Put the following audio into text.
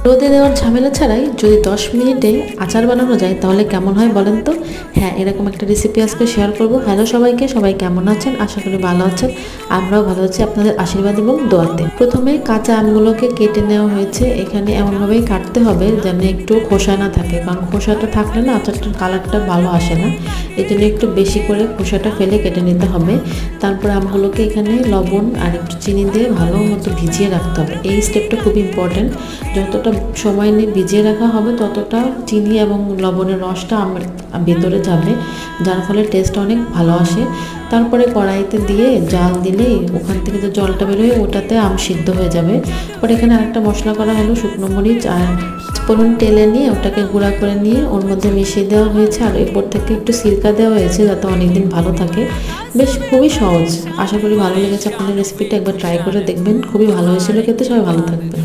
রোদে দেওয়ার ঝামেলা ছাড়াই যদি 10 মিনিটে আচার বানানো যায় তাহলে কেমন হয় বলেন তো। হ্যাঁ, এরকম একটা রেসিপি আজকে শেয়ার করব। হ্যালো সবাইকে, সবাই কেমন আছেন? আশা করি ভালো আছেন। আমরাও ভালো আছি আপনাদের আশীর্বাদ এবং দোয়াতে। প্রথমে কাঁচা আমগুলোকে কেটে নেওয়া হয়েছে। এখানে এমনভাবেই কাটতে হবে যেন একটু খোসা না থাকে, কারণ খোসাটা থাকলে না আচারটার কালারটা ভালো আসে না। এই জন্য একটু বেশি করে খোসাটা ফেলে কেটে নিতে হবে। তারপর আমগুলোকে এখানে লবণ আর একটু চিনি দিয়ে ভালো মতো ভিজিয়ে রাখতে হবে। এই স্টেপটা খুব ইম্পর্টেন্ট। যতটা সময় নিয়ে ভিজিয়ে রাখা হবে ততটা চিনি এবং লবণের রসটা আমের ভেতরে যাবে, যার ফলে টেস্টটা অনেক ভালো আসে। তারপরে কড়াইতে দিয়ে জাল দিলেই ওখান থেকে যে জলটা বেরোয় ওটাতে আম সিদ্ধ হয়ে যাবে। পরে এখানে আরেকটা মশলা করা হলো, শুকনো মরিচ আর ফোড়ন টেলে নিয়ে ওটাকে গুঁড়া করে নিয়ে ওর মধ্যে মিশিয়ে দেওয়া হয়েছে। আর এরপর থেকে একটু সিরকা দেওয়া হয়েছে যাতে অনেকদিন ভালো থাকে। বেশ খুবই সহজ। আশা করি ভালো লেগেছে আপনাদের রেসিপিটা, একবার ট্রাই করে দেখবেন। খুবই ভালো হয়েছিল খেতে। সবাই ভালো থাকবেন।